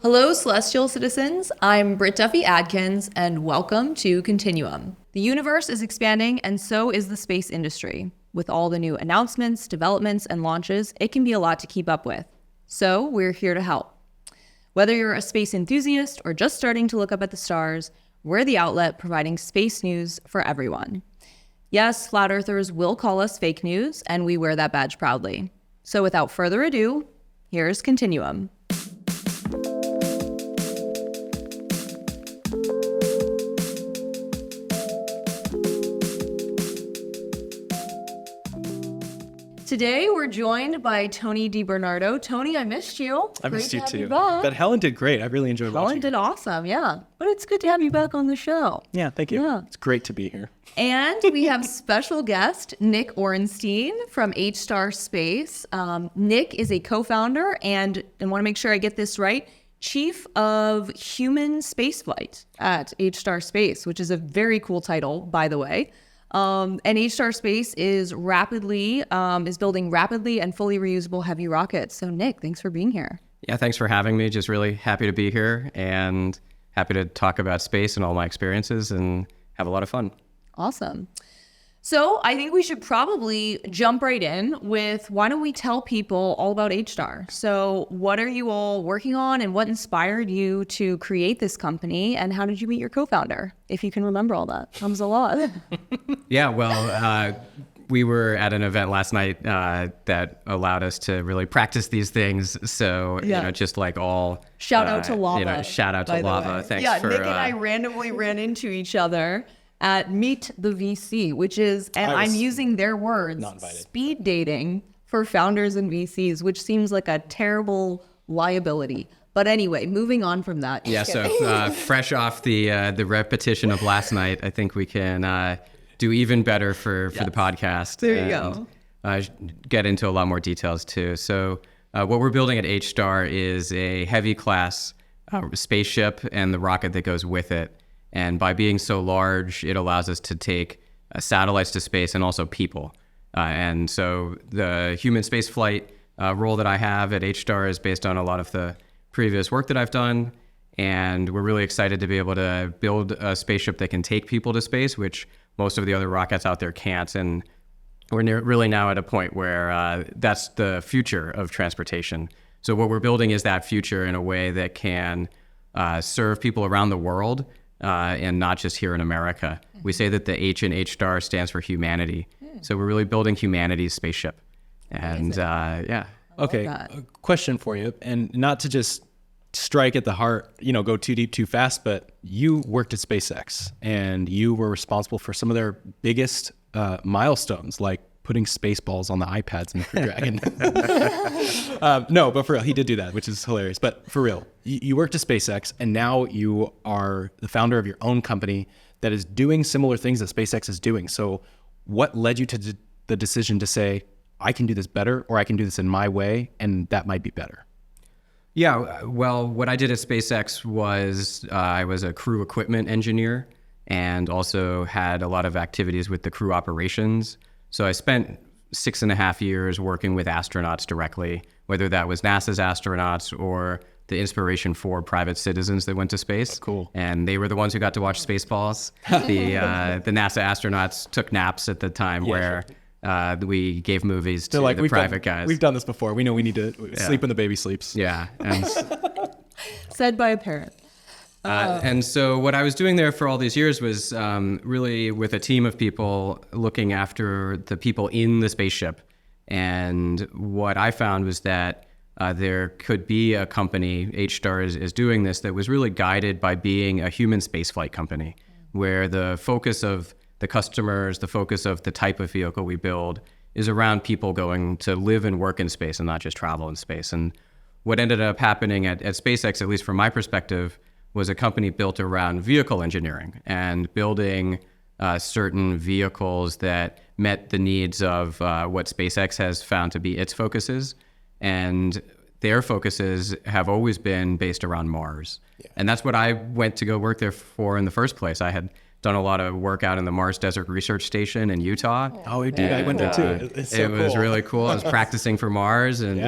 Hello, celestial citizens. I'm Britt Duffy Adkins, and welcome to Continuum. The universe is expanding, and so is the space industry. With all the new announcements, developments, and launches, it can be a lot to keep up with. So we're here to help. Whether you're a space enthusiast or just starting to look up at the stars, we're the outlet providing space news for everyone. Yes, flat earthers will call us fake news, and we wear that badge proudly. So without further ado, here's Continuum. Today, we're joined by Tony DiBernardo. Tony, I missed you. I missed you too. But But Helen did great. I really enjoyed watching. Helen did awesome, yeah. But it's good to have you back on the show. Yeah, thank you. Yeah. It's great to be here. And we have special guest, Nick Orenstein from HStar Space. Nick is a co-founder and want to make sure I get this right, Chief of Human Spaceflight at HStar Space, which is a very cool title, by the way. And HStar Space is building rapidly and fully reusable heavy rockets. So Nick, thanks for being here. Yeah, thanks for having me. Just really happy to be here and happy to talk about space and all my experiences and have a lot of fun. Awesome. So I think we should probably jump right in with, why don't we tell people all about HStar? So what are you all working on and what inspired you to create this company, and how did you meet your co-founder? If you can remember all that. Comes a lot. Yeah, well, we were at an event last night that allowed us to really practice these things. So, just like all... Shout out to Lava. Shout out to Lava. Thanks for... Nick and I randomly ran into each other at Meet the VC, which is, and I'm using their words, speed dating for founders and VCs, which seems like a terrible liability. But anyway, moving on from that. Yeah, so fresh off the repetition of last night, I think we can do even better for the podcast. There you go. Get into a lot more details too. So what we're building at HStar is a heavy class spaceship and the rocket that goes with it. And by being so large, it allows us to take satellites to space and also people. And so the human space flight role that I have at HStar is based on a lot of the previous work that I've done. And we're really excited to be able to build a spaceship that can take people to space, which most of the other rockets out there can't. And we're really now at a point where that's the future of transportation. So what we're building is that future in a way that can serve people around the world. And not just here in America. We say that the H in HStar stands for humanity. So we're really building humanity's spaceship. And Okay, a question for you, and not to just strike at the heart, go too deep too fast, but you worked at SpaceX and you were responsible for some of their biggest milestones, like putting Spaceballs on the iPads in the Crew Dragon. No, but for real, he did do that, which is hilarious. But for real, you worked at SpaceX, and now you are the founder of your own company that is doing similar things that SpaceX is doing. So what led you to the decision to say, I can do this better, or I can do this in my way, and that might be better? Yeah, well, what I did at SpaceX was I was a crew equipment engineer and also had a lot of activities with the crew operations. So I spent 6.5 years working with astronauts directly, whether that was NASA's astronauts or the inspiration for private citizens that went to space. Oh, cool. And they were the ones who got to watch Spaceballs. The NASA astronauts took naps at the time where we gave movies to the private guys. We've done this before. We know we need to sleep when the baby sleeps. Yeah. And Said by a parent. And so what I was doing there for all these years was really with a team of people looking after the people in the spaceship. And what I found was that there could be a company, HStar is doing this, that was really guided by being a human spaceflight company, where the focus of the customers, the focus of the type of vehicle we build is around people going to live and work in space and not just travel in space. And what ended up happening at SpaceX, at least from my perspective, was a company built around vehicle engineering and building certain vehicles that met the needs of what SpaceX has found to be its focuses. And their focuses have always been based around Mars. Yeah. And that's what I went to go work there for in the first place. I had done a lot of work out in the Mars Desert Research Station in Utah. Oh, dude, I went there too. It was really cool. I was practicing for Mars and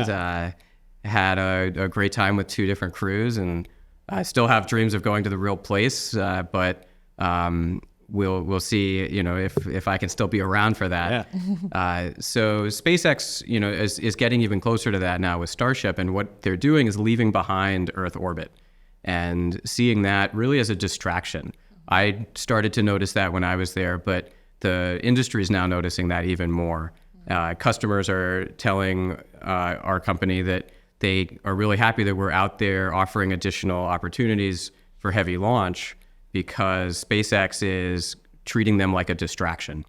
had a great time with 2 different crews, and I still have dreams of going to the real place, but we'll see, if I can still be around for that. Yeah. So SpaceX, is getting even closer to that now with Starship, and what they're doing is leaving behind Earth orbit and seeing that really as a distraction. I started to notice that when I was there, but the industry is now noticing that even more. Customers are telling our company that they are really happy that we're out there offering additional opportunities for heavy launch because SpaceX is treating them like a distraction.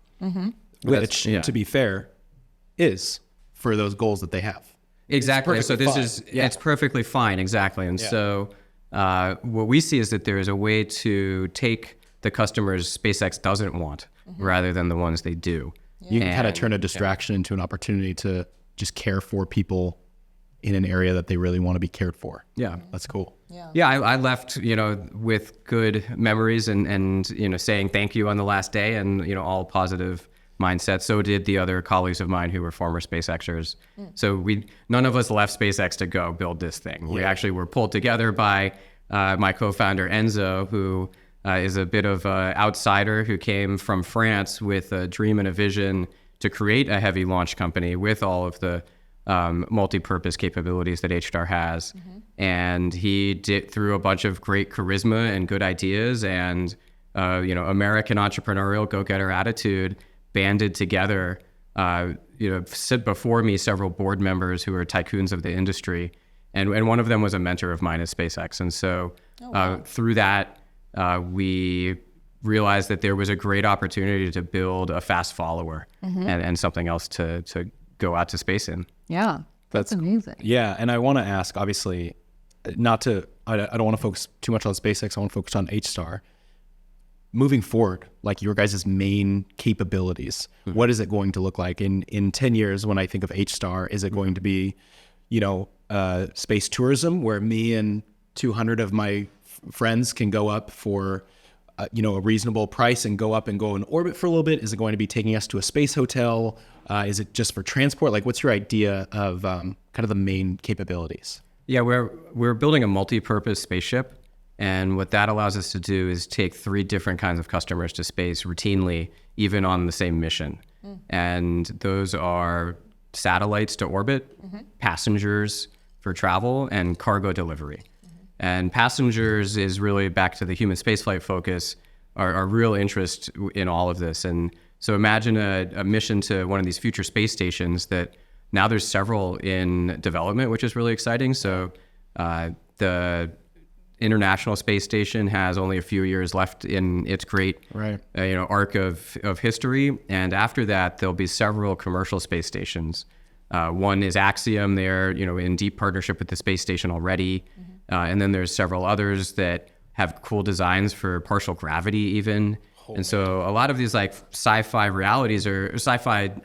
Which, to be fair, is for those goals that they have. Exactly. So it's perfectly fine. Exactly. And so what we see is that there is a way to take the customers SpaceX doesn't want rather than the ones they do. You can kind of turn a distraction into an opportunity to just care for people in an area that they really want to be cared for. Yeah. That's cool. Yeah, I left, with good memories and saying thank you on the last day and, all positive mindset. So did the other colleagues of mine who were former SpaceXers. So none of us left SpaceX to go build this thing. We actually were pulled together by my co-founder Enzo, who is a bit of an outsider who came from France with a dream and a vision to create a heavy launch company with all of the multi-purpose capabilities that HStar has. And he did through a bunch of great charisma and good ideas and, American entrepreneurial go-getter attitude, banded together, sit before me several board members who are tycoons of the industry. And one of them was a mentor of mine at SpaceX. And so through that, we realized that there was a great opportunity to build a fast follower and something else to go out to space in. Yeah, that's amazing. Yeah, and I want to ask, obviously, I don't want to focus too much on SpaceX. I want to focus on HStar. Moving forward, like your guys' main capabilities, what is it going to look like in 10 years when I think of HStar? Is it going to be, space tourism where me and 200 of my friends can go up for a reasonable price and go in orbit for a little bit? Is it going to be taking us to a space hotel? Is it just for transport? Like, what's your idea of kind of the main capabilities? Yeah, we're building a multi-purpose spaceship, and what that allows us to do is take 3 different kinds of customers to space routinely, even on the same mission. And those are satellites to orbit, passengers for travel, and cargo delivery. And passengers is really back to the human spaceflight focus, our real interest in all of this. And so imagine a mission to one of these future space stations that now there's several in development, which is really exciting. So the International Space Station has only a few years left in its great arc of history. And after that, there'll be several commercial space stations. One is Axiom. They're in deep partnership with the space station already. And then there's several others that have cool designs for partial gravity even. And so a lot of these like sci-fi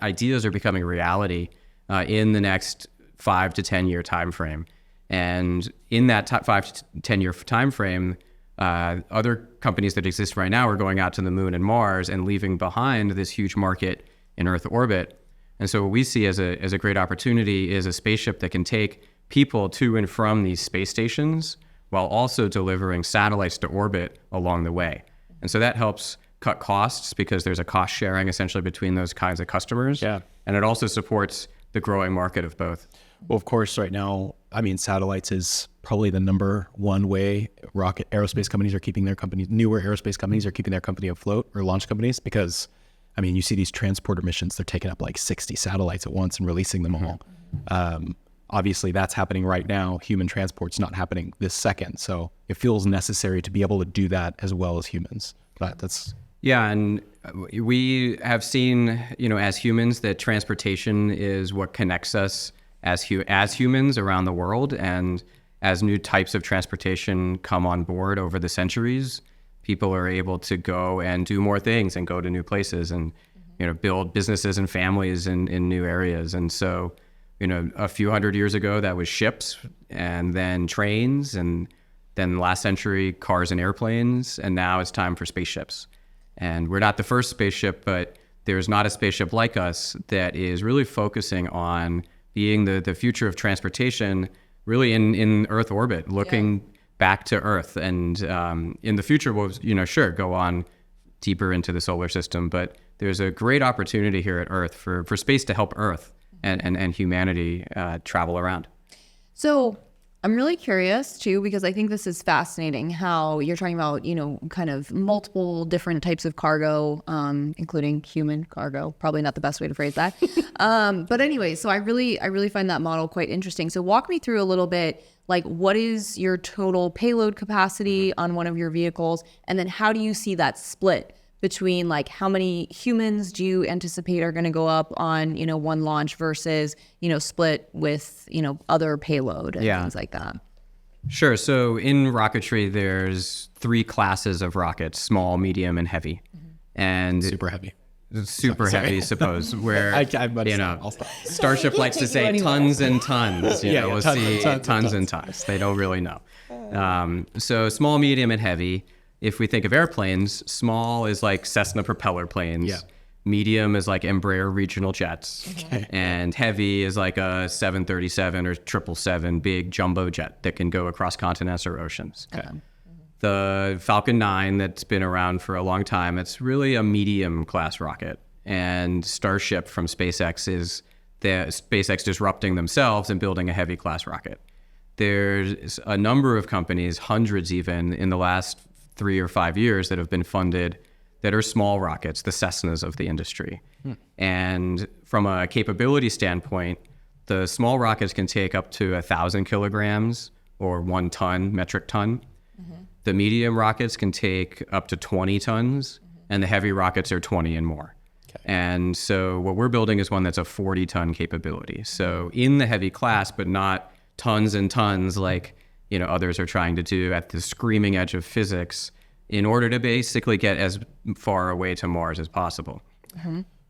ideas are becoming reality in the next 5 to 10 year time frame. And in that 5 to 10 year time frame, other companies that exist right now are going out to the moon and Mars and leaving behind this huge market in Earth orbit. And so what we see as a great opportunity is a spaceship that can take people to and from these space stations while also delivering satellites to orbit along the way. And so that helps cut costs because there's a cost sharing essentially between those kinds of customers. Yeah. And it also supports the growing market of both. Well, of course, right now, satellites is probably the number one way aerospace companies are keeping their companies, newer aerospace companies are keeping their company afloat, or launch companies, because, you see these transporter missions, they're taking up like 60 satellites at once and releasing them all. Obviously, that's happening right now. Human transport's not happening this second. So it feels necessary to be able to do that as well as humans. Yeah, and we have seen, as humans, that transportation is what connects us as humans around the world. And as new types of transportation come on board over the centuries, people are able to go and do more things and go to new places and, build businesses and families in new areas. And so, a few hundred years ago, that was ships and then trains and then last century, cars and airplanes. And now it's time for spaceships. And we're not the first spaceship, but there's not a spaceship like us that is really focusing on being the future of transportation really in Earth orbit, looking back to Earth. And in the future, we'll, sure, go on deeper into the solar system. But there's a great opportunity here at Earth for space to help Earth and humanity travel around. So I'm really curious too, because I think this is fascinating how you're talking about, kind of multiple different types of cargo, including human cargo, probably not the best way to phrase that. But anyway, so I really find that model quite interesting. So walk me through a little bit, like what is your total payload capacity on one of your vehicles? And then how do you see that split between like how many humans do you anticipate are going to go up on, one launch versus, split with, other payload and things like that? Sure. So in rocketry, there's 3 classes of rockets: small, medium, and heavy. And super heavy. Heavy, suppose, where, I'll stop. Starship likes to say tons and tons. We'll see tons and tons. They don't really know. So small, medium, and heavy. If we think of airplanes, small is like Cessna propeller planes. Yeah. Medium is like Embraer regional jets. Okay. And heavy is like a 737 or 777 big jumbo jet that can go across continents or oceans. Okay. The Falcon 9 that's been around for a long time, it's really a medium class rocket. And Starship from SpaceX is SpaceX disrupting themselves and building a heavy class rocket. There's a number of companies, hundreds even, in the last 3 or 5 years that have been funded that are small rockets, the Cessnas of the industry. And from a capability standpoint, the small rockets can take up to 1,000 kilograms or 1 ton, metric ton. The medium rockets can take up to 20 tons, and the heavy rockets are 20 and more. Okay. And so what we're building is one that's a 40-ton capability. So in the heavy class, but not tons and tons like others are trying to do at the screaming edge of physics, in order to basically get as far away to Mars as possible.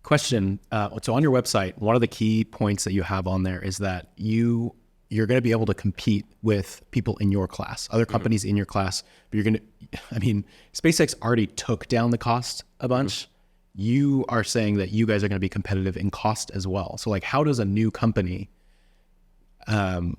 Question. So on your website, one of the key points that you have on there is that you're going to be able to compete with people in your class, other companies in your class. But SpaceX already took down the cost a bunch. You are saying that you guys are going to be competitive in cost as well. So like, how does a new company do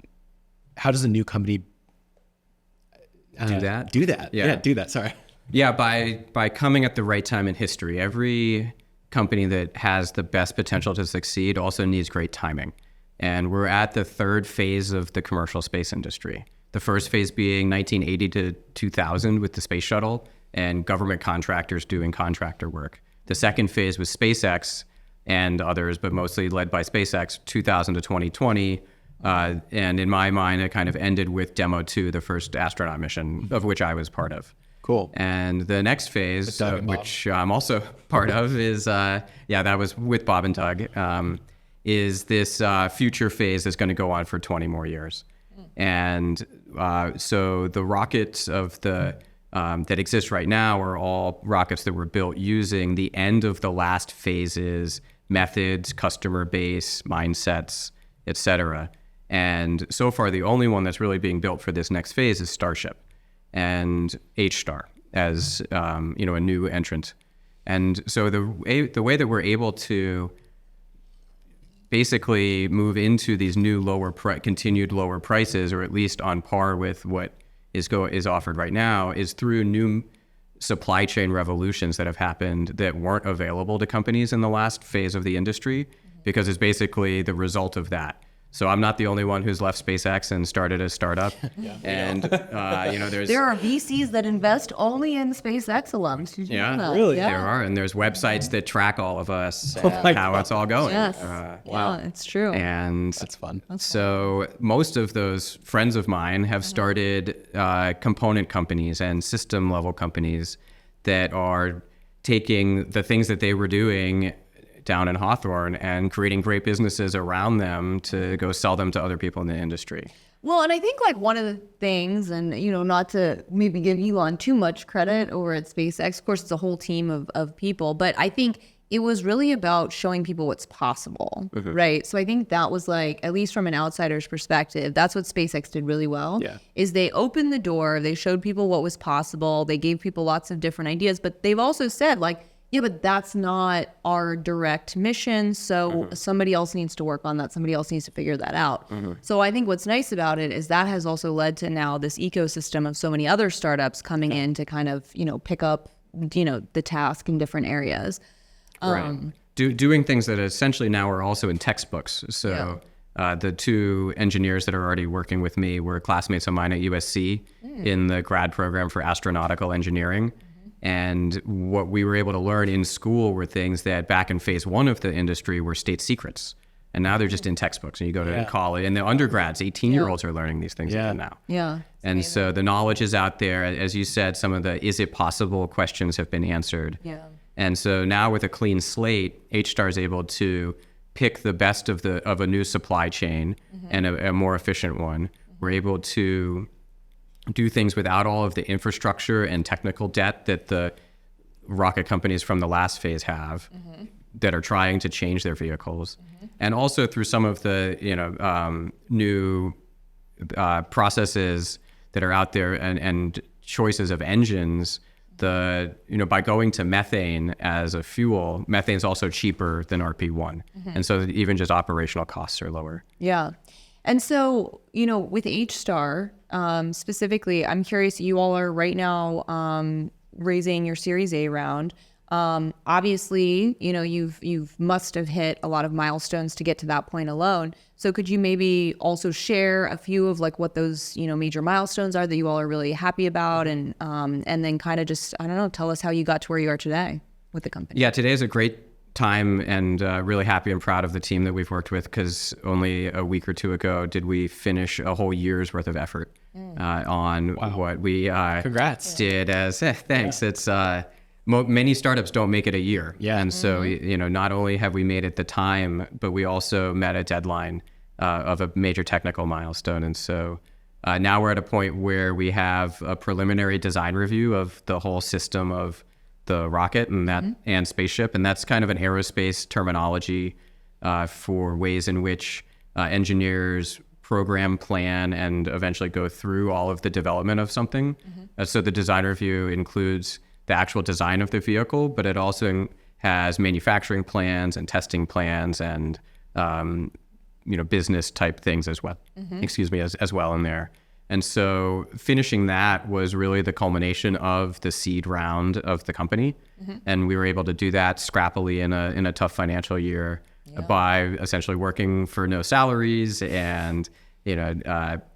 that? Do that. Yeah, do that. Sorry. Yeah, by coming at the right time in history. Every company that has the best potential to succeed also needs great timing. And we're at the 3rd phase of the commercial space industry. The first phase being 1980 to 2000 with the space shuttle and government contractors doing contractor work. The second phase was SpaceX and others, but mostly led by SpaceX, 2000 to 2020. And in my mind, it kind of ended with Demo 2, the first astronaut mission, of which I was part of. Cool. And the next phase, which I'm also part of, is, that was with Bob and Doug, is this future phase that's going to go on for 20 more years. And so the rockets of that exist right now are all rockets that were built using the end of the last phase's methods, customer base, mindsets, et cetera. And so far, the only one that's really being built for this next phase is Starship and HStar as a new entrant. And so the way that we're able to basically move into these new continued lower prices, or at least on par with what is offered right now, is through new supply chain revolutions that have happened that weren't available to companies in the last phase of the industry, because it's basically the result of that. So I'm not the only one who's left SpaceX and started a startup. And there are VCs that invest only in SpaceX alums. Did you know that? Really? There are, and there's websites that track all of us and how it's all going. Yes. Wow, it's true. And that's fun. So most of those friends of mine have started component companies and system level companies that are taking the things that they were doing down in Hawthorne and creating great businesses around them to go sell them to other people in the industry. Well, and I think like one of the things, and not to maybe give Elon too much credit over at SpaceX, of course it's a whole team of people, but I think it was really about showing people what's possible, right? So I think that was like, at least from an outsider's perspective, that's what SpaceX did really well, is they opened the door, they showed people what was possible, they gave people lots of different ideas, but they've also said like, Yeah, but that's not our direct mission. So somebody else needs to work on that. Somebody else needs to figure that out. So I think what's nice about it is that has also led to now this ecosystem of so many other startups coming in to kind of, pick up, the task in different areas. Right. Doing things that essentially now are also in textbooks. So the two engineers that are already working with me were classmates of mine at USC in the grad program for astronautical engineering. And what we were able to learn in school were things that back in phase one of the industry were state secrets. And now they're just in textbooks. And you go to college, and the undergrads, 18-year-olds are learning these things now. Yeah. And so the knowledge is out there. As you said, some of the is it possible questions have been answered. Yeah. And so now with a clean slate, HStar is able to pick the best of a new supply chain and a more efficient one. We're able to do things without all of the infrastructure and technical debt that the rocket companies from the last phase have that are trying to change their vehicles. And also through some of the new processes that are out there and choices of engines, by going to methane as a fuel, methane is also cheaper than RP1. And so even just operational costs are lower. Yeah. And so, with HStar specifically, I'm curious, you all are right now raising your Series A round. Obviously, you've must have hit a lot of milestones to get to that point alone. So could you maybe also share a few of like what those, major milestones are that you all are really happy about, and then kind of just, I don't know, tell us how you got to where you are today with the company. Yeah, today is a great time, and really happy and proud of the team that we've worked with, because only a week or two ago did we finish a whole year's worth of effort on what we Congrats. did as thanks. Yeah. It's many startups don't make it a year. Yeah. And so, not only have we made it the time, but we also met a deadline of a major technical milestone. And so now we're at a point where we have a preliminary design review of the whole system of the rocket and spaceship. And that's kind of an aerospace terminology for ways in which engineers program, plan, and eventually go through all of the development of something. So the design review includes the actual design of the vehicle, but it also has manufacturing plans and testing plans and business type things as well. As well in there. And so finishing that was really the culmination of the seed round of the company. And we were able to do that scrappily in a tough financial year by essentially working for no salaries and,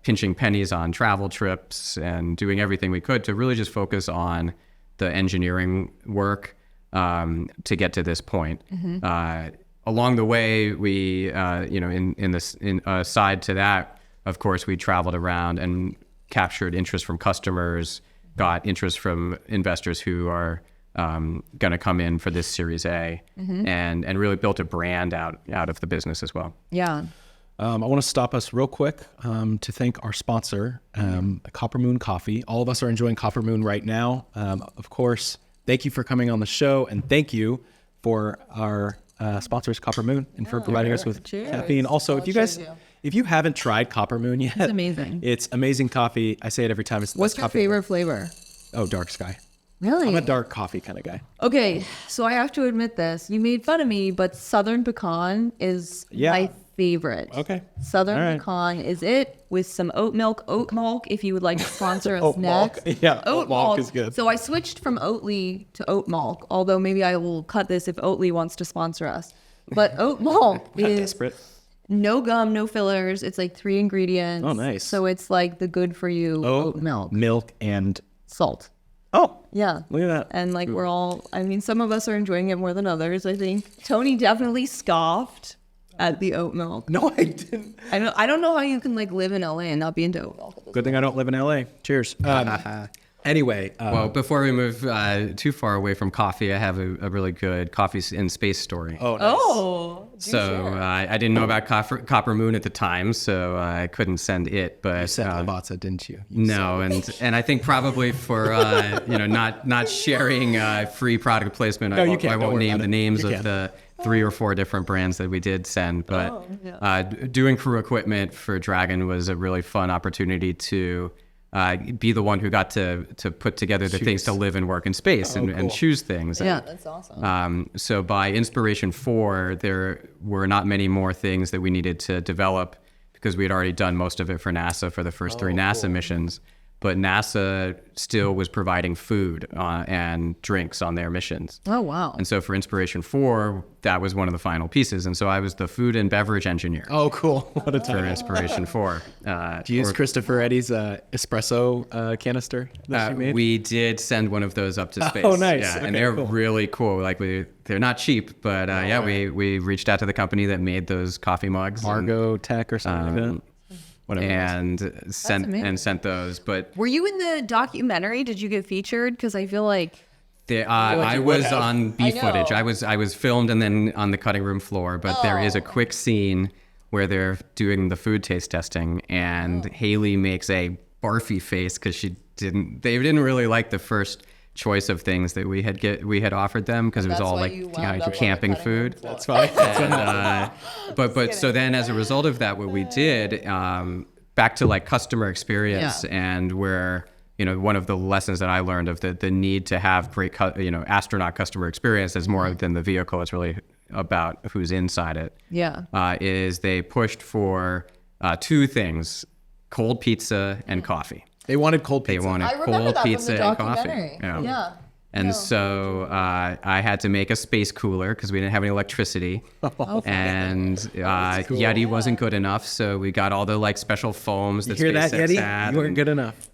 pinching pennies on travel trips and doing everything we could to really just focus on the engineering work to get to this point. Along the way, we, side to that, of course, we traveled around and captured interest from customers, got interest from investors who are going to come in for this Series A, and really built a brand out of the business as well. Yeah. I want to stop us real quick to thank our sponsor, Copper Moon Coffee. All of us are enjoying Copper Moon right now. Of course, thank you for coming on the show, and thank you for our sponsors, Copper Moon, and for providing us with caffeine. Also, if you haven't tried Copper Moon yet, it's amazing. It's amazing coffee. I say it every time. It's the What's best your coffee favorite flavor? Oh, Dark Sky. Really? I'm a dark coffee kind of guy. Okay, so I have to admit this. You made fun of me, but Southern Pecan is my favorite. Okay. Southern Pecan is it with some oat milk if you would like to sponsor us next. Yeah, oat milk is good. So I switched from Oatly to oat milk, although maybe I will cut this if Oatly wants to sponsor us. But oat milk is desperate. No gum, no fillers. It's like 3 ingredients. Oh, nice. So it's like the good for you oat milk. Milk and salt. Oh, yeah. Look at that. And like some of us are enjoying it more than others, I think. Tony definitely scoffed at the oat milk. No, I didn't. I don't know how you can like live in LA and not be into oat milk. Good thing I don't live in LA. Cheers. Anyway. Well, before we move too far away from coffee, I have a really good coffee in space story. Oh, nice. Oh. So I didn't know about Copper Moon at the time, so I couldn't send it. But you sent Lavazza, didn't you? No, and I think probably for not sharing free product placement, I won't name the names of the 3 or 4 different brands that we did send. But doing crew equipment for Dragon was a really fun opportunity to be the one who got to put together the things to live and work in space and choose things. Yeah, that's awesome. So by Inspiration 4, there were not many more things that we needed to develop because we had already done most of it for NASA for the first 3 NASA missions. But NASA still was providing food and drinks on their missions. Oh, wow. And so for Inspiration 4, that was one of the final pieces. And so I was the food and beverage engineer. Oh, cool. What a time. For Inspiration 4. Do you use Christopher Eddy's espresso canister that you made? We did send one of those up to space. Oh, nice. Yeah, Okay, and they're cool. really cool. Like they're not cheap, but we reached out to the company that made those coffee mugs. Margo Tech or something like that? Whatever. And sent those. But Were you in the documentary? Did you get featured? Because I feel like I was on B I know. footage. I was filmed and then on the cutting room floor. But there is a quick scene where they're doing the food taste testing, and Haley makes a barfy face because they didn't really like the first choice of things that we had offered them because it was That's all why like you wound up on the camping cutting room food. floor. That's fine. And, but so then as a result of that, what we did, back to like customer experience and where, one of the lessons that I learned of the need to have great, astronaut customer experience is more than the vehicle. It's really about who's inside it. Yeah. Is they pushed for 2 things, cold pizza and coffee. They wanted cold pizza. They wanted I remember cold that from pizza the and coffee. documentary. Yeah. And so I had to make a space cooler because we didn't have any electricity. And Yeti wasn't good enough, so we got all the like special foams that You hear that, SpaceX Yeti? had. You weren't good enough.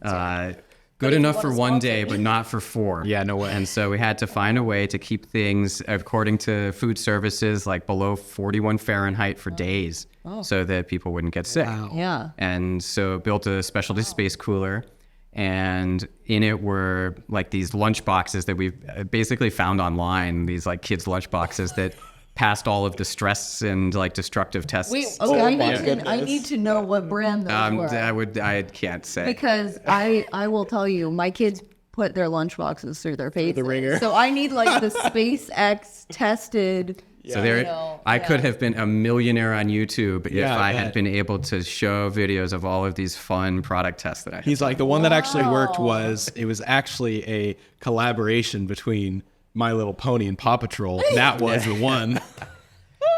Good enough for one day, but not for 4. Yeah, no way. And so we had to find a way to keep things, according to food services, like below 41 Fahrenheit for days so that people wouldn't get sick. Wow. Yeah. And so built a specialty space cooler, and in it were like these lunch boxes that we've basically found online, these like kids lunch boxes that passed all of the stress and like destructive tests. Wait, okay, I need to know what brand those were. I can't say. Because I will tell you, my kids put their lunchboxes through their faces. The ringer. So I need like the SpaceX tested. So I could have been a millionaire on YouTube if I had been able to show videos of all of these fun product tests that I had. He's like, the one that actually worked it was actually a collaboration between My Little Pony and Paw Patrol. That was the one.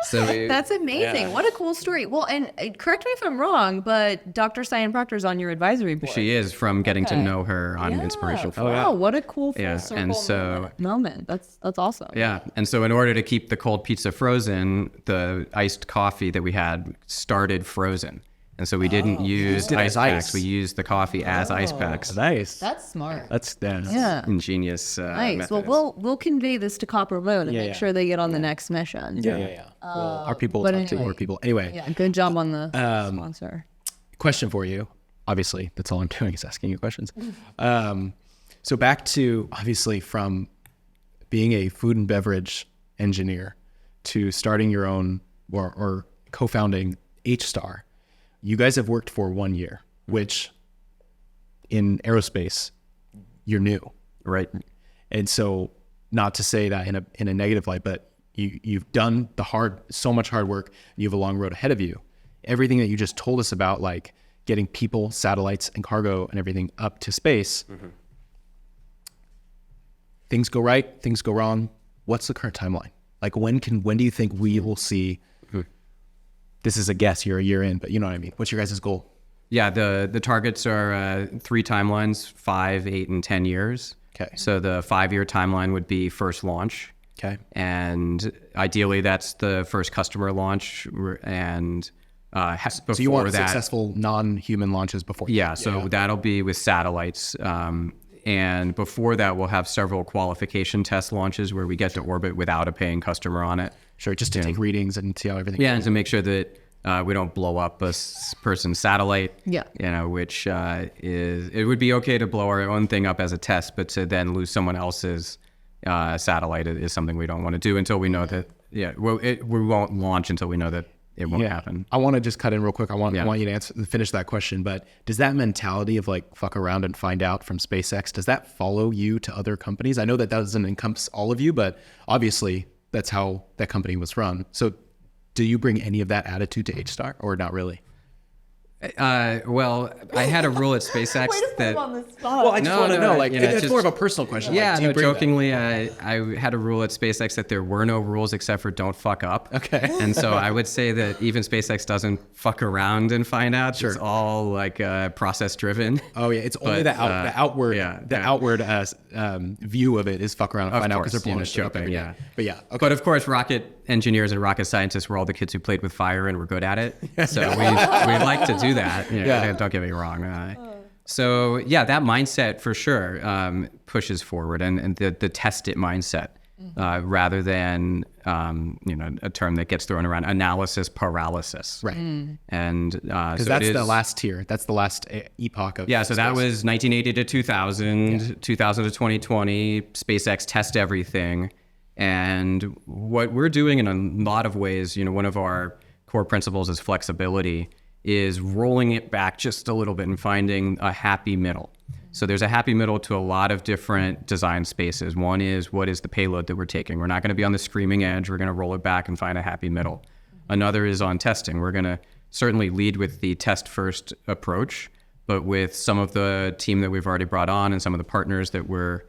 So That's amazing. What a cool story. Well, and correct me if I'm wrong, but Dr. Cyan Proctor's on your advisory board. she is, from getting to know her on Inspiration 4. Wow, what a cool full circle and so moment. That's awesome. Yeah, and so in order to keep the cold pizza frozen, the iced coffee that we had started frozen. And so we didn't use ice packs. We used the coffee as ice packs. Nice. That's smart. That's Ingenious Nice. method. Well, we'll convey this to Copper Moon and make sure they get on the next mission. Yeah. Well, our people will but talk to anyway. more people. Anyway, Yeah, good job on the sponsor. question for you. Obviously, that's all I'm doing is asking you questions. So back to, obviously, from being a food and beverage engineer to starting your own or co-founding HStar. You guys have worked for 1 year, which in aerospace, you're new. Right. And so, not to say that in a negative light, but you've done so much hard work. You have a long road ahead of you. Everything that you just told us about, like getting people, satellites, and cargo and everything up to space. Things go right, things go wrong. What's the current timeline? Like when do you think we will see? This is a guess. You're a year in, but you know what I mean. What's your guys' goal? Yeah, the targets are 3 timelines: 5, 8, and 10 years. Okay. So the 5-year timeline would be first launch. Okay. And ideally, that's the first customer launch, and before So you want that, successful non-human launches before? Yeah, so that'll be with satellites. And before that, we'll have several qualification test launches where we get to orbit without a paying customer on it. Sure, just to take readings and see how everything Yeah, and to make sure that we don't blow up a person's satellite. Yeah. Which it would be okay to blow our own thing up as a test, but to then lose someone else's satellite is something we don't want to do until we know that. Yeah, we won't launch until we know that it won't happen. I want to just cut in real quick. I want you to finish that question. But does that mentality of like fuck around and find out from SpaceX, does that follow you to other companies? I know that doesn't encompass all of you, but obviously that's how that company was run. So do you bring any of that attitude to HStar or not really? Well, I had a rule at SpaceX that. on the spot. Well, I just want to know, like, you know, it's just- more of a personal question. Yeah, like, do you no, bring that? jokingly, I had a rule at SpaceX that there were no rules except for don't fuck up. Okay. And so I would say that even SpaceX doesn't fuck around and find out. Sure. It's all like process driven. Oh yeah, it's only the outward view of it is fuck around and find out because they're blowing you know, shit up every day. yeah. But yeah, okay. But of course, rocket engineers and rocket scientists were all the kids who played with fire and were good at it. So we like to do that. You know, Yeah. Don't get me wrong. So yeah, that mindset for sure pushes forward, and the test it mindset rather than you know, a term that gets thrown around, analysis paralysis. Right. And Because so that's it the is- last tier. That's the last epoch of Yeah, so that was 1980 to 2000, 2000 to 2020. SpaceX test everything. And what we're doing in a lot of ways, you know, one of our core principles is flexibility, is rolling it back just a little bit and finding a happy middle. So there's a happy middle to a lot of different design spaces. One is, what is the payload that we're taking? We're not going to be on the screaming edge. We're going to roll it back and find a happy middle. Another is on testing. We're going to certainly lead with the test first approach, but with some of the team that we've already brought on and some of the partners that we're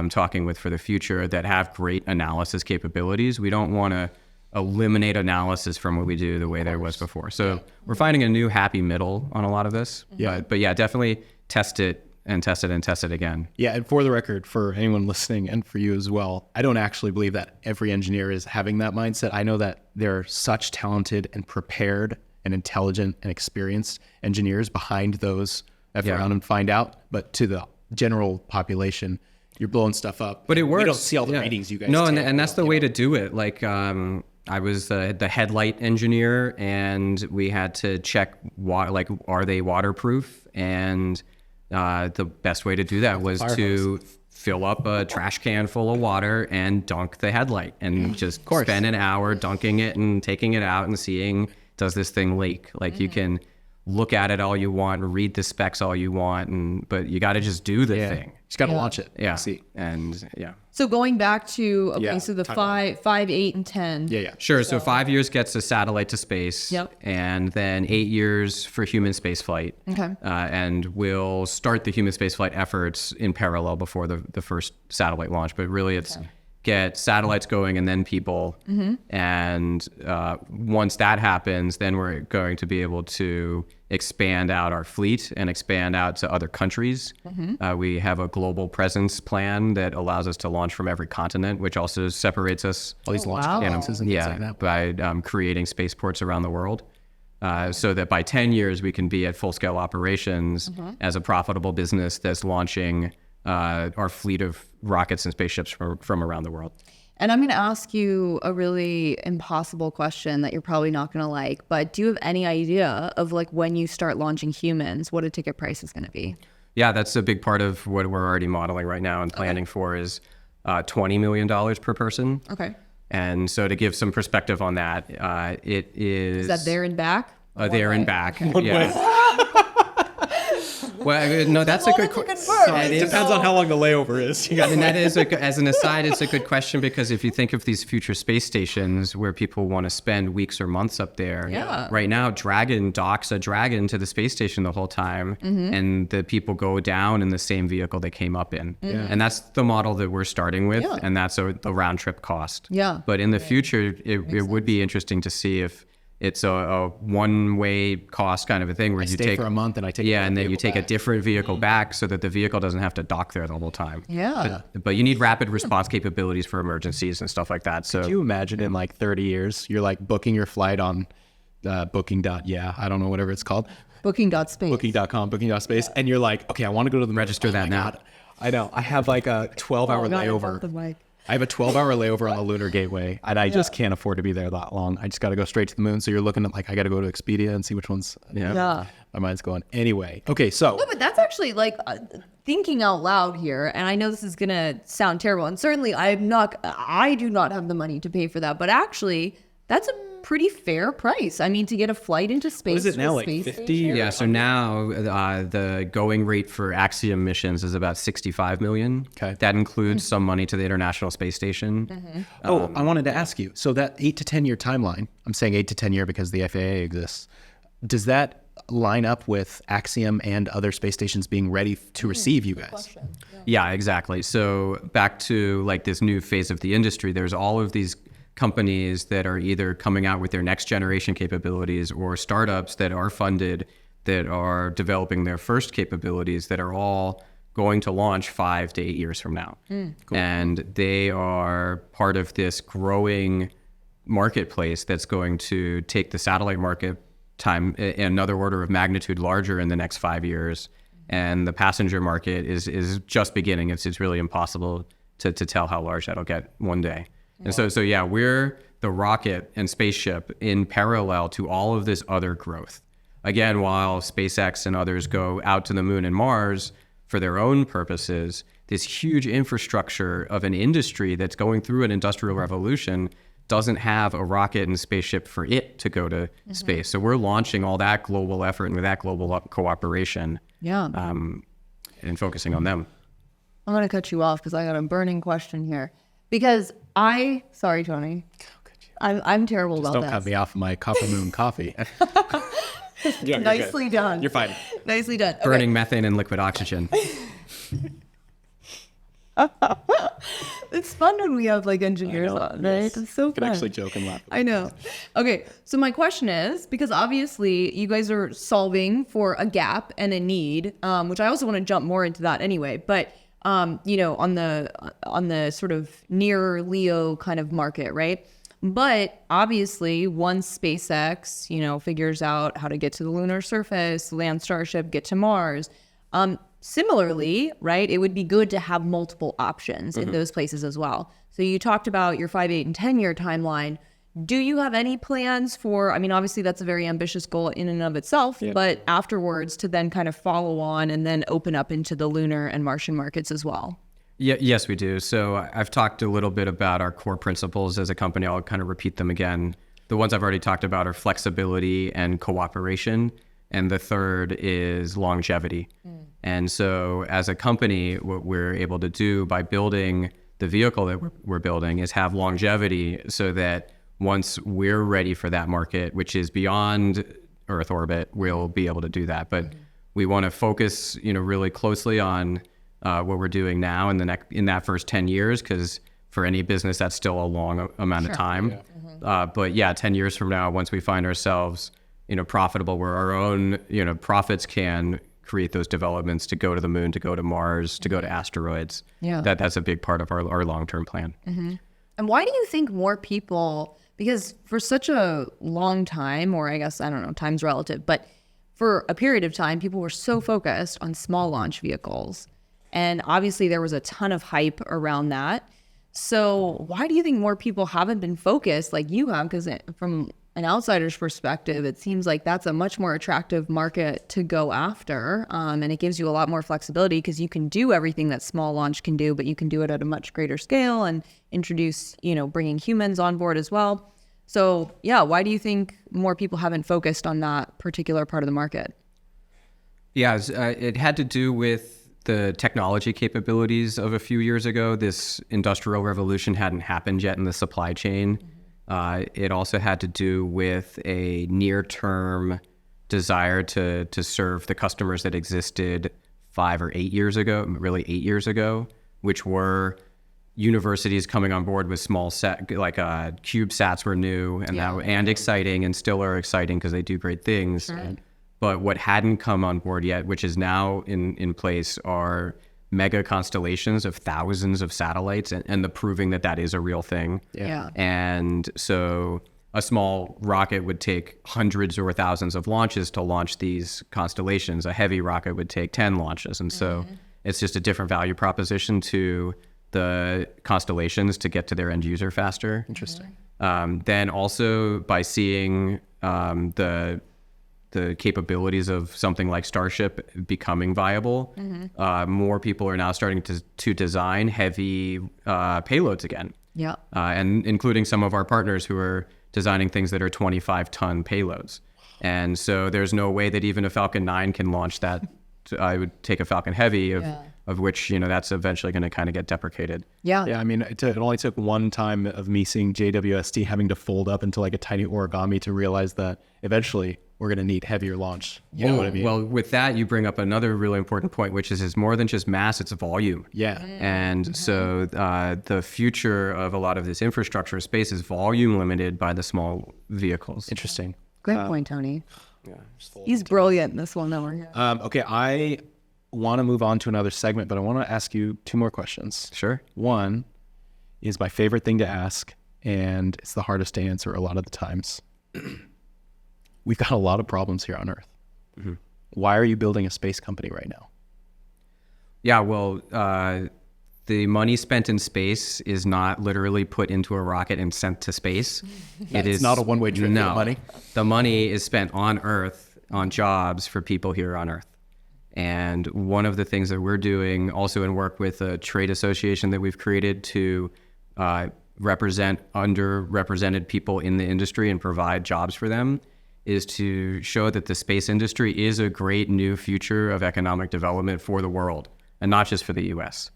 talking with for the future that have great analysis capabilities, we don't want to eliminate analysis from what we do the way there was before. So we're finding a new happy middle on a lot of this. Yeah. But yeah, definitely test it and test it and test it again. Yeah, and for the record, for anyone listening and for you as well, I don't actually believe that every engineer is having that mindset. I know that there are such talented and prepared and intelligent and experienced engineers behind those F around and find out. But to the general population, you're blowing stuff up. But it works. We don't see all the readings you guys No, take. and that's the way to do it. Like I was the headlight engineer, and we had to check like, are they waterproof? And the best way to do that was to fill up a trash can full of water and dunk the headlight, and just spend an hour dunking it and taking it out and seeing, does this thing leak? Like you can look at it all you want, read the specs all you want, but you got to just do the thing. Just got to launch it. Yeah. See. And yeah. So going back to, okay, Yeah, so the timeline. 5, 8, and 10. Yeah. Sure. So 5 years gets a satellite to space. Yep. And then 8 years for human space flight. Okay. And we'll start the human space flight efforts in parallel before the first satellite launch. But really it's get satellites going and then people. And once that happens, then we're going to be able to expand out our fleet and expand out to other countries. We have a global presence plan that allows us to launch from every continent, which also separates us All these launch wow. cadences and things like that. by creating spaceports around the world. So that by 10 years, we can be at full-scale operations as a profitable business that's launching our fleet of rockets and spaceships from around the world. And I'm going to ask you a really impossible question that you're probably not going to like, but do you have any idea of like when you start launching humans, what a ticket price is going to be? Yeah, that's a big part of what we're already modeling right now and planning for is $20 million per person. Okay. And so to give some perspective on that, it is... Is that there and back? There and back. Well, no, that's a good question. It depends on how long the layover is. You And that is, as an aside, it's a good question because if you think of these future space stations where people want to spend weeks or months up there, right now Dragon docks a Dragon to the space station the whole time, and the people go down in the same vehicle they came up in. And that's the model that we're starting with, and that's the round trip cost. Yeah. But in the future, it would be interesting to see if it's a one-way cost kind of a thing where you stay take for a month and I take and then you vehicle take a back. different vehicle back so that the vehicle doesn't have to dock there the whole time. Yeah. But you need rapid response capabilities for emergencies and stuff like that. So Could you imagine in like 30 years, you're like booking your flight on booking. I don't know, whatever it's called. Booking.space. Booking.com, booking.space. And you're like, okay, I want to go to the Register that now. God. I know. I have like a 12-hour layover. I have a 12-hour layover on the Lunar Gateway, and I just can't afford to be there that long. I just got to go straight to the moon. So you're looking at like, I got to go to Expedia and see which one's. Yeah. My mind's going. Anyway. Okay. So. No, but that's actually like thinking out loud here. And I know this is going to sound terrible. And certainly I do not have the money to pay for that. But actually, that's a pretty fair price. I mean, to get a flight into space. What is it to now? a Like space 50? station? yeah, so now the going rate for Axiom missions is about $65 million. Okay. That includes some money to the International Space Station. I wanted to ask you. So that 8 to 10 year timeline, I'm saying 8 to 10 year because the FAA exists. Does that line up with Axiom and other space stations being ready to receive you guys? Yeah, exactly. So back to like this new phase of the industry, there's all of these companies that are either coming out with their next generation capabilities or startups that are funded that are developing their first capabilities that are all going to launch 5 to 8 years from now. Cool. And they are part of this growing marketplace that's going to take the satellite market time another order of magnitude larger in the next 5 years. And the passenger market is just beginning. It's really impossible to tell how large that'll get one day. And so yeah, we're the rocket and spaceship in parallel to all of this other growth. Again, while SpaceX and others go out to the moon and Mars for their own purposes, this huge infrastructure of an industry that's going through an industrial revolution doesn't have a rocket and spaceship for it to go to space. So we're launching all that global effort and with that global cooperation and focusing on them. I'm going to cut you off because I got a burning question here. Because sorry, Tony. I'm terrible about Don't this. cut me off my Copper Moon coffee. Yeah, Nicely done. You're fine. Nicely done. Burning methane and liquid oxygen. It's fun when we have like engineers on, right? Yes. It's so You can fun. actually joke and laugh. I know. Okay, so my question is, because obviously you guys are solving for a gap and a need, which I also want to jump more into that anyway, but on the sort of near LEO kind of market, right? But obviously once SpaceX, figures out how to get to the lunar surface, land Starship, get to Mars, similarly, right, it would be good to have multiple options in those places as well. So you talked about your 5, 8, and 10-year timeline. Do you have any plans for, obviously that's a very ambitious goal in and of itself, but afterwards to then kind of follow on and then open up into the lunar and Martian markets as well? Yeah, yes, we do. So I've talked a little bit about our core principles as a company. I'll kind of repeat them again. The ones I've already talked about are flexibility and cooperation. And the third is longevity. And so as a company, what we're able to do by building the vehicle that we're building is have longevity so that once we're ready for that market, which is beyond Earth orbit, we'll be able to do that. But we want to focus, really closely on what we're doing now in that first 10 years, because for any business, that's still a long amount of time. Yeah. But yeah, 10 years from now, once we find ourselves profitable, where our own, profits can create those developments to go to the moon, to go to Mars, to go to asteroids. Yeah. That's a big part of our long-term plan. And why do you think more people, because for such a long time, or I guess, I don't know, time's relative, but for a period of time, people were so focused on small launch vehicles. And obviously there was a ton of hype around that. So why do you think more people haven't been focused like you have? Because from an outsider's perspective, it seems like that's a much more attractive market to go after. And it gives you a lot more flexibility because you can do everything that small launch can do, but you can do it at a much greater scale and introduce, bringing humans on board as well. So yeah, why do you think more people haven't focused on that particular part of the market? Yeah, it had to do with the technology capabilities of a few years ago. This industrial revolution hadn't happened yet in the supply chain. It also had to do with a near-term desire to serve the customers that existed 5 or 8 years ago, really 8 years ago, which were universities coming on board with small CubeSats were new and exciting and still are exciting because they do great things. Right. But what hadn't come on board yet, which is now in place, are mega constellations of thousands of satellites and the proving that is a real thing. Yeah. And so a small rocket would take hundreds or thousands of launches to launch these constellations. A heavy rocket would take 10 launches. And so it's just a different value proposition to the constellations to get to their end user faster. Interesting. Then also by seeing the capabilities of something like Starship becoming viable, more people are now starting to design heavy payloads again. Yeah. And including some of our partners who are designing things that are 25-ton payloads. And so there's no way that even a Falcon 9 can launch that. I would take a Falcon Heavy of which, that's eventually going to kind of get deprecated. Yeah. Yeah. I mean, it only took one time of me seeing JWST having to fold up into like a tiny origami to realize that eventually we're going to need heavier launch. You know what I mean? Well, with that, you bring up another really important point, which is it's more than just mass, it's volume. Yeah. And so the future of a lot of this infrastructure space is volume limited by the small vehicles. Interesting. Great point, Tony. He's brilliant in this one over here. Okay, I want to move on to another segment, but I want to ask you 2 more questions. Sure. One is my favorite thing to ask, and it's the hardest to answer a lot of the times. We've got a lot of problems here on Earth. Mm-hmm. Why are you building a space company right now? Yeah, well, the money spent in space is not literally put into a rocket and sent to space. It's not a one-way trip. No, for the money. The money is spent on Earth, on jobs for people here on Earth. And one of the things that we're doing, also in work with a trade association that we've created to represent underrepresented people in the industry and provide jobs for them, is to show that the space industry is a great new future of economic development for the world, and not just for the US.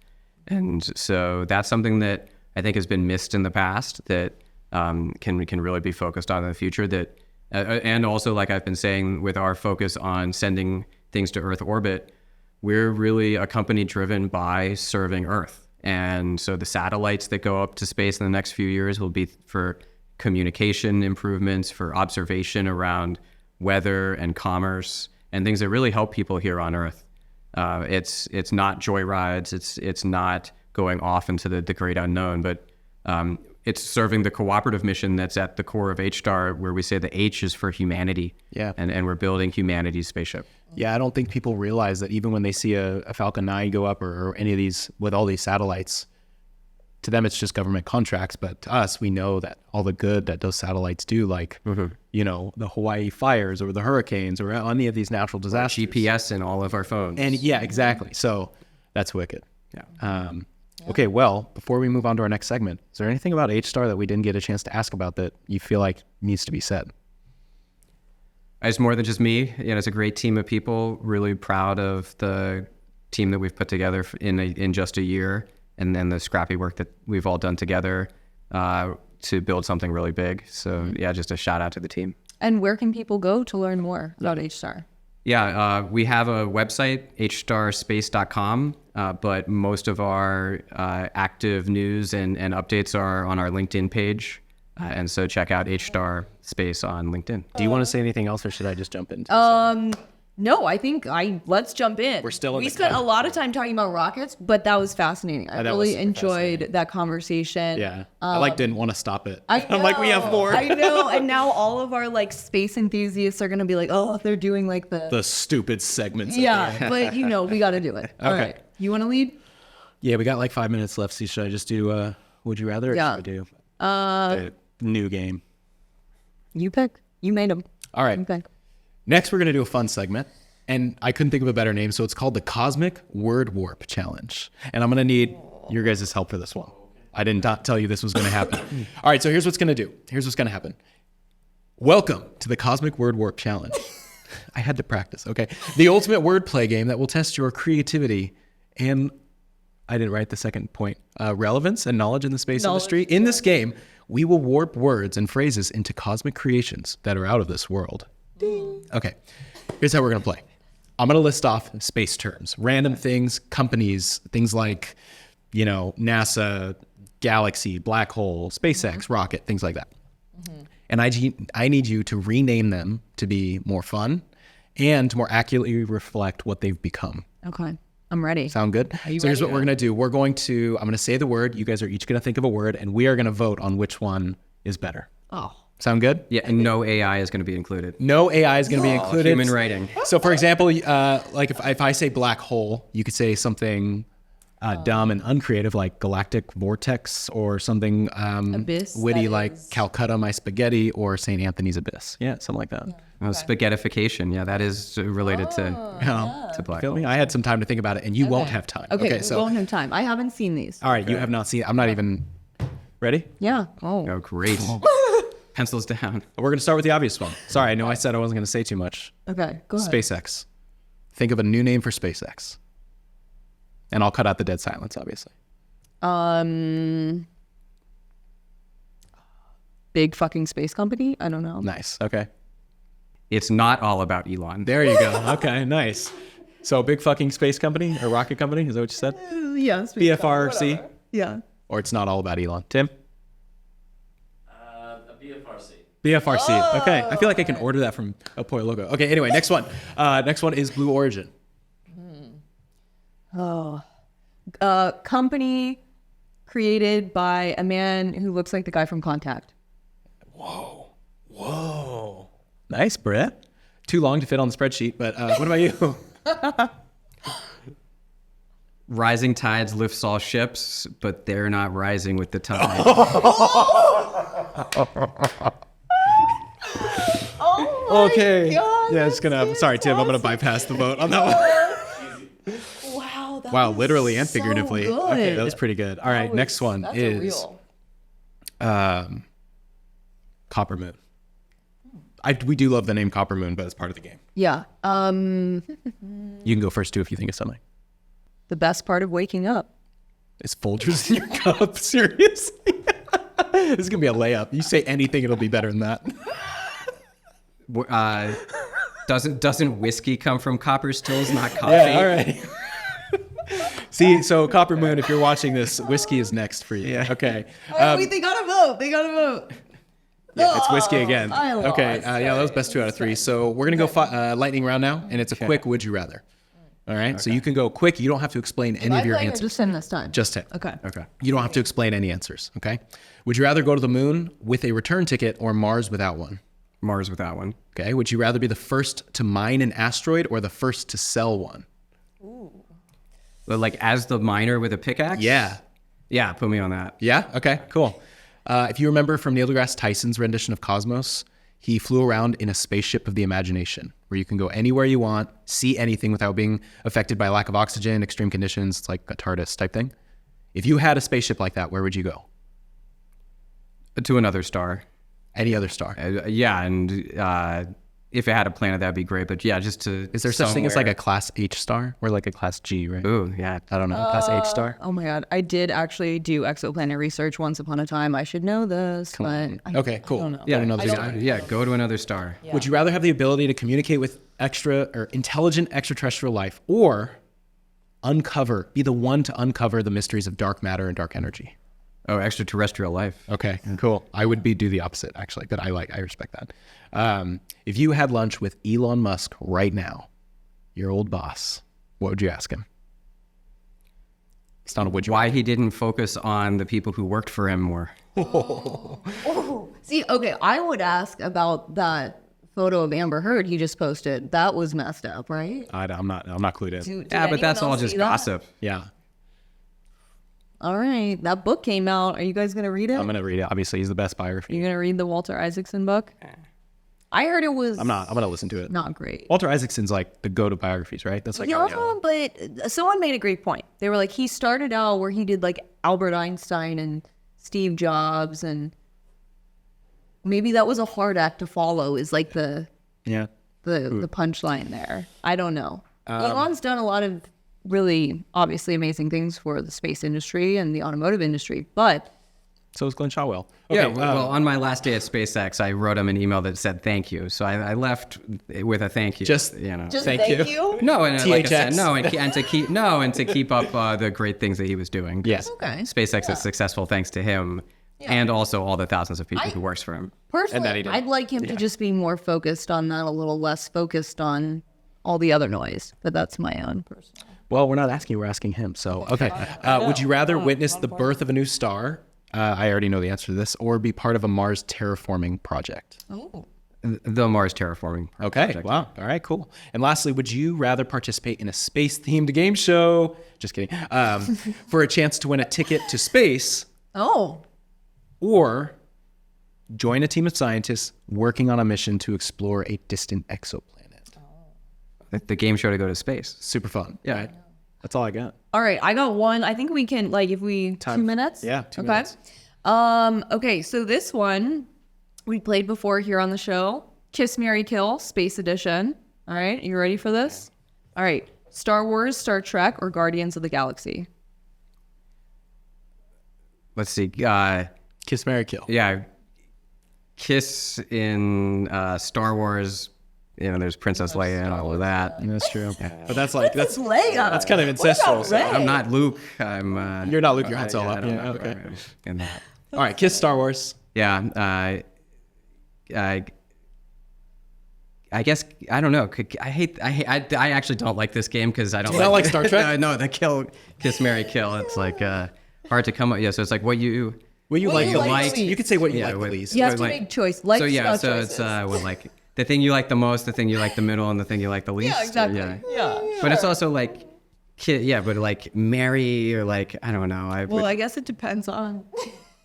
And so that's something that I think has been missed in the past that can really be focused on in the future. That and also, like I've been saying, with our focus on sending things to Earth orbit, we're really a company driven by serving Earth. And so the satellites that go up to space in the next few years will be for communication improvements, for observation around weather and commerce, and things that really help people here on Earth. It's not joyrides, it's not going off into the great unknown, but it's serving the cooperative mission that's at the core of HStar, where we say the H is for humanity. Yeah. And we're building humanity's spaceship. Yeah, I don't think people realize that even when they see a Falcon 9 go up or any of these with all these satellites, to them it's just government contracts, but to us, we know that all the good that those satellites do, like, you know, the Hawaii fires or the hurricanes or any of these natural disasters. GPS in all of our phones. And yeah, exactly. So that's wicked. Yeah. Okay, well, before we move on to our next segment, is there anything about HStar that we didn't get a chance to ask about that you feel like needs to be said? It's more than just me. You know, it's a great team of people. Really proud of the team that we've put together in just a year, and then the scrappy work that we've all done together to build something really big. So yeah, just a shout out to the team. And where can people go to learn more about HStar? Yeah, we have a website, hstarspace.com, but most of our active news and updates are on our LinkedIn page. And so check out HStar Space on LinkedIn. Do you want to say anything else, or should I just jump into No, I think let's jump in. We're still in We the spent a lot of time talking about rockets, but that was fascinating. I that really was super enjoyed that conversation. Yeah, I didn't want to stop it. I'm like, we have more. I know, and now all of our like space enthusiasts are gonna be like, oh, they're doing like the stupid segments. yeah, but you know, we got to do it. All Okay. right, you want to lead? Yeah, we got like 5 minutes left. So should I just do Would You Rather? Or Yeah. Should I do a new game? You pick. You made them. All right. You pick. Next, we're going to do a fun segment. And I couldn't think of a better name, so it's called the Cosmic Word Warp Challenge. And I'm going to need your guys' help for this one. I did not tell you this was going to happen. All right, so here's what's going to do. Here's what's going to happen. Welcome to the Cosmic Word Warp Challenge. I had to practice, okay? The ultimate wordplay game that will test your creativity and, I didn't write the second point, relevance and knowledge in the space industry. In this game, we will warp words and phrases into cosmic creations that are out of this world. Ding. Okay, here's how we're going to play. I'm going to list off space terms, random things, companies, things like, you know, NASA, galaxy, black hole, SpaceX, rocket, things like that. And I need you to rename them to be more fun and to more accurately reflect what they've become. Okay, I'm ready. Sound good? So here's what we're going to do. I'm going to say the word. You guys are each going to think of a word, and we are going to vote on which one is better. Oh. Sound good? Yeah, and no AI is going to be included. No AI is going to be included. Human writing. So, for example, like if I say black hole, you could say something dumb and uncreative like galactic vortex, or something Abyss, witty like Calcutta my spaghetti, or St. Anthony's abyss. Yeah, something like that. Spaghettification. Yeah, that is related to black Feel hole. me? I had some time to think about it, and you won't have time. Okay, So we won't have time. I haven't seen these. all right, you have not seen. I'm not even ready. Yeah. Oh. Oh, great. Pencils down. We're going to start with the obvious one. Sorry, I know I said I wasn't going to say too much. Okay, go ahead. SpaceX. Think of a new name for SpaceX. And I'll cut out the dead silence, obviously. Big fucking space company? I don't know. Nice. Okay. It's not all about Elon. There you go. Okay, nice. So big fucking space company or rocket company, is that what you said? Yeah. BFRC? Yeah. Or it's not all about Elon. Tim? A BFRC. BFRC. Okay. I feel like I can order that from El Pollo Loco. Okay, anyway, next one. Next one is Blue Origin. Company created by a man who looks like the guy from Contact. Whoa. Nice, Brett. Too long to fit on the spreadsheet, but what about you? Rising tides lifts all ships, but they're not rising with the tide. Okay. Yeah, it's gonna. Sorry, Tim. I'm gonna bypass the vote on that one. Wow. Wow, literally and figuratively. good. Okay, that was pretty good. All right, next one That's is Copper Moon. We do love the name Copper Moon, but it's part of the game. Yeah. You can go first too if you think of something. The best part of waking up. Is Folgers in your cup? Seriously? This is gonna be a layup. You say anything, it'll be better than that. Doesn't whiskey come from copper stills, not coffee? Yeah, all right. See, so Copper Moon, if you're watching this, whiskey is next for you. Yeah. Okay. Wait, they gotta vote. They gotta vote. Yeah, it's whiskey again. I lost. Okay. Yeah, that was best 2 out of 3. So we're gonna go lightning round now, and it's a quick would you rather. All right. So you can go quick. You don't have to explain any of your answers. Just in this time. Just hit. Okay. You don't have to explain any answers. Okay. Would you rather go to the moon with a return ticket or Mars without one? Mars without one. Okay. Would you rather be the first to mine an asteroid or the first to sell one? Like as the miner with a pickaxe? Yeah. Yeah, put me on that. Yeah. Okay. Cool. If you remember from Neil deGrasse Tyson's rendition of Cosmos, he flew around in a spaceship of the imagination where you can go anywhere you want, see anything without being affected by lack of oxygen, extreme conditions. It's like a TARDIS type thing. If you had a spaceship like that, where would you go? To another star. Any other star? Yeah, and if it had a planet, that'd be great. But yeah, just to Is there such thing as like a class H star or like a class G, right? Ooh, yeah. I don't know. Class H star? Oh my God. I did actually do exoplanet research once upon a time. I should know this, but Okay, cool. don't know. Yeah, another star. yeah, go to another star. Would you rather have the ability to communicate with intelligent extraterrestrial life or be the one to uncover the mysteries of dark matter and dark energy? Oh, extraterrestrial life. Okay, cool. I would do the opposite actually, but I respect that. If you had lunch with Elon Musk right now, your old boss, what would you ask him? It's not a would you. Why he didn't focus on the people who worked for him more. see, okay, I would ask about that photo of Amber Heard he just posted. That was messed up, right? I'm not clued in. Did Yeah, but anyone that's all else just see that? gossip. Yeah, All right, that book came out. Are you guys gonna read it? I'm gonna read it. Obviously, he's the best biography. You gonna read the Walter Isaacson book? I heard it was. I'm gonna listen to it. Not great. Walter Isaacson's like the go-to biographies, right? That's like Yeah, but someone made a great point. They were like, he started out where he did like Albert Einstein and Steve Jobs, and maybe that was a hard act to follow. Is like the punchline there. I don't know. Elon's done a lot of really obviously amazing things for the space industry and the automotive industry, but so is Glenn Shotwell. Okay, Yeah, well, on my last day at SpaceX, I wrote him an email that said thank you. So I left with a thank you. Just thank you. No, and like I said, THX. no, and to keep up the great things that he was doing. Yes. Okay. SpaceX is successful thanks to him, and also all the thousands of people who works for him. Personally, I'd like him to just be more focused on that, a little less focused on all the other noise. But that's my own personal. Well, we're not asking you, we're asking him. So, okay. Would you rather witness the birth of a new star? I already know the answer to this, or be part of a Mars terraforming project? The Mars terraforming. Okay. project. Wow. All right, cool. And lastly, would you rather participate in a space-themed game show? Just kidding. For a chance to win a ticket to space, Oh, or join a team of scientists working on a mission to explore a distant exoplanet? The game show to go to space. Super fun. Yeah. Right. That's all I got. all right. I got one. I think we can if we 2 minutes. Yeah, 2 okay. minutes. Okay. So this one we played before here on the show. Kiss, Marry, Kill, Space Edition. All right. You ready for this? All right. Star Wars, Star Trek, or Guardians of the Galaxy? Let's see. Kiss, marry, kill. Yeah. Kiss in Star Wars, there's Princess Leia and all of that. That's true. But that's kind of ancestral. So I'm not Luke. I'm. You're not Luke. You're Han Solo. I don't Yeah, know. okay. In that. All right, kiss Star Wars. Yeah. I guess I don't know. I actually don't like this game because I don't. You don't like Star Trek? No, the kiss, marry, kill. It's like hard to come up. Yeah, so it's like what you like. You could say what you like the least. You have to make choice. Like so yeah, so choices. it's like the thing you like the most, the thing you like the middle, and the thing you like the least. Yeah, exactly. Yeah. But it's also like, but like marry or like I don't know. I guess it depends on.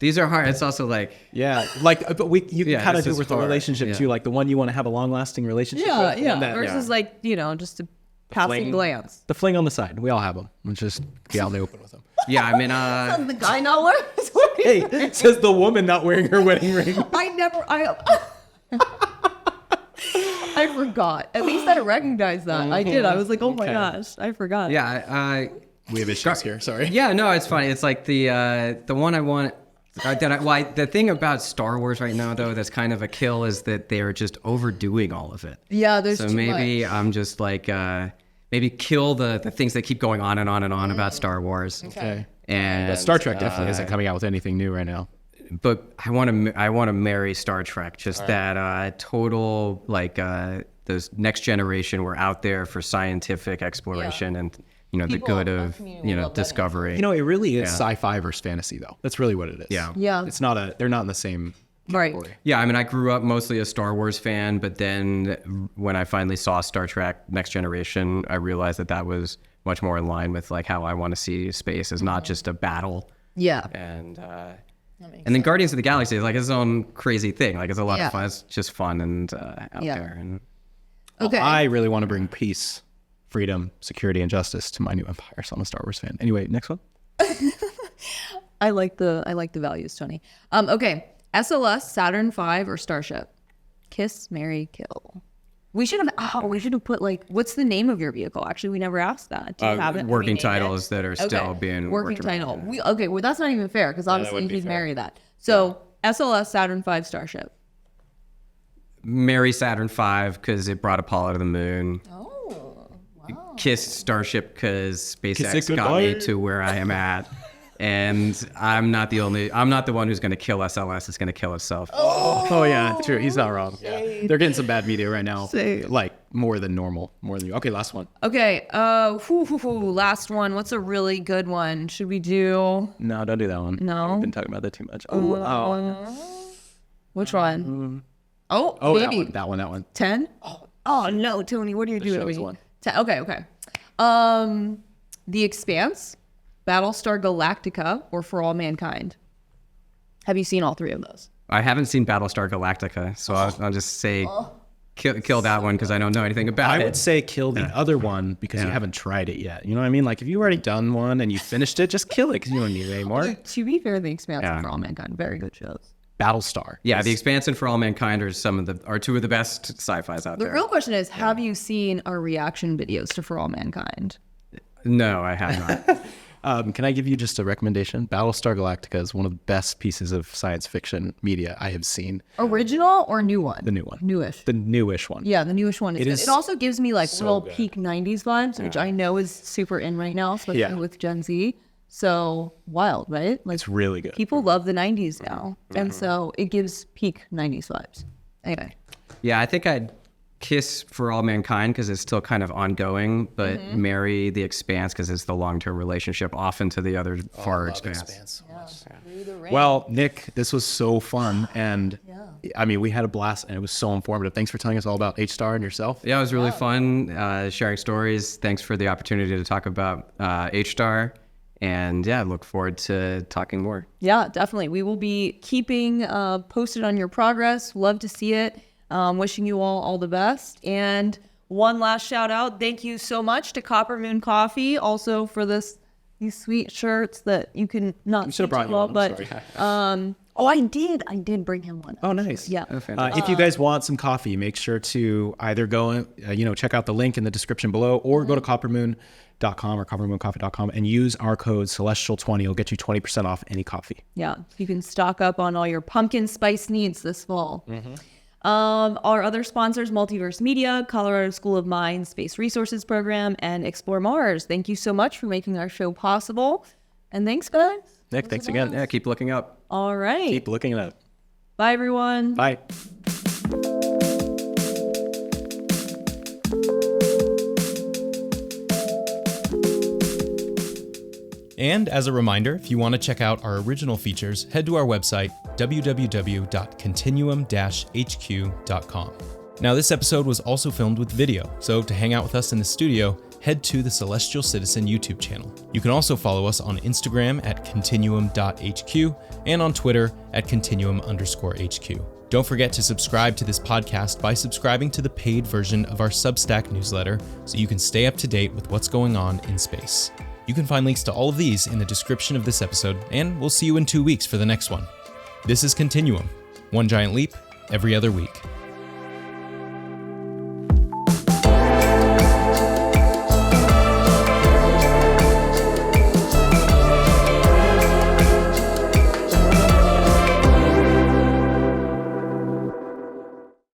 These are hard. It's also like but you can kind of do with the relationship too, like the one you want to have a long-lasting relationship. Yeah. Versus like just a passing glance. The fling on the side. We all have them. Let's just be out in the open with them. Yeah, I mean, The guy not wearing his wedding ring. Hey, says the woman not wearing her wedding ring. I forgot. At least I recognized that. I did. I was like, oh my gosh, I forgot. yeah, We have issues here. Sorry. yeah. No, it's funny. It's like the one I want. The thing about Star Wars right now, though, that's kind of a kill is that they're just overdoing all of it. Yeah, there's so too maybe much. I'm just like maybe kill the things that keep going on and on and on about Star Wars. Okay. And But Star Trek definitely isn't coming out with anything new right now. But I want to marry Star Trek. Just that total like those next generation were out there for scientific exploration and the good of discovery. It really is sci-fi versus fantasy though. That's really what it is. Yeah. It's not they're not in the same category. Right. Yeah, I mean, I grew up mostly a Star Wars fan, but then when I finally saw Star Trek Next Generation, I realized that was much more in line with like how I want to see space as not just a battle. Yeah. And then Guardians of the Galaxy is like its own crazy thing. Like it's a lot of fun. It's just fun and out there. And Okay. I really want to bring peace, freedom, security, and justice to my new empire. So I'm a Star Wars fan. Anyway, next one. I like the values, Tony. Okay. SLS, Saturn V, or Starship? Kiss, marry, kill. We should have put like, what's the name of your vehicle? Actually, we never asked that. Do you have it? working titles that are still being working worked title. on. Well, that's not even fair because obviously he'd marry that. So SLS, Saturn V, Starship. Marry Saturn V because it brought Apollo to the moon. Oh, wow. Kiss Starship because Kiss SpaceX it got me goodbye. to where I am at. And I'm not the one who's going to kill SLS. It's going to kill itself. Oh yeah, true. He's not wrong. Yeah. They're getting some bad media right now. Same. Like more than normal, more than you. Okay, last one. Okay. Last one. What's a really good one? Should we do? No, don't do that one. No? We've been talking about that too much. Oh, Which one? Oh, that baby. one. That one. 10? Oh no, Tony, what are you doing? show's one. 10. Okay. The Expanse, Battlestar Galactica, or For All Mankind? Have you seen all three of those? I haven't seen Battlestar Galactica, so I'll just say kill that one because I don't know anything about I it. would say kill the other one because you haven't tried it yet. You know what I mean? Like if you already done one and you finished it, just kill it because you don't need it anymore. To be fair, The Expanse and For All Mankind, very good shows. Battlestar. Yeah, The Expanse and For All Mankind are two of the best sci-fis out The there. real question is, have you seen our reaction videos to For All Mankind? No, I have not. Can I give you just a recommendation? Battlestar Galactica is one of the best pieces of science fiction media I have seen. Original or new one? The new one. Newish. The newish one. Yeah, the newest one is, It good. is It also gives me like so real good. peak 90s vibes, which I know is super in right now, especially with Gen Z. So wild, right? Like It's really good. people love the 90s now. And so it gives peak 90s vibes. Anyway. Yeah, I think I'd kiss For All Mankind because it's still kind of ongoing, but marry The Expanse because it's the long-term relationship off into the other far expanse. Well, Nick, this was so fun. And I mean, we had a blast and it was so informative. Thanks for telling us all about HStar and yourself. Yeah, it was really fun sharing stories. Thanks for the opportunity to talk about HStar. And yeah, I look forward to talking more. Yeah, definitely. We will be keeping posted on your progress. Love to see it. Wishing you all the best. And one last shout out. Thank you so much to Copper Moon Coffee also for these sweet shirts that you can not should have brought you one. but Sorry. I did bring him one. Oh, nice. Yeah. If you guys want some coffee, make sure to either go, check out the link in the description below or go to coppermoon.com or coppermooncoffee.com and use our code Celestial20. It'll get you 20% off any coffee. Yeah. You can stock up on all your pumpkin spice needs this fall. Our other sponsors, Multiverse Media, Colorado School of Mines Space Resources Program, and Explore Mars. Thank you so much for making our show possible. And thanks, guys. Nick, thanks again. Yeah, keep looking up. All right. Keep looking it up. Bye, everyone. Bye. And as a reminder, if you want to check out our original features, head to our website, www.continuum-hq.com. Now, this episode was also filmed with video, so to hang out with us in the studio, head to the Celestial Citizen YouTube channel. You can also follow us on Instagram at continuum.hq and on Twitter at continuum_HQ. Don't forget to subscribe to this podcast by subscribing to the paid version of our Substack newsletter so you can stay up to date with what's going on in space. You can find links to all of these in the description of this episode, and we'll see you in 2 weeks for the next one. This is Continuum, one giant leap every other week.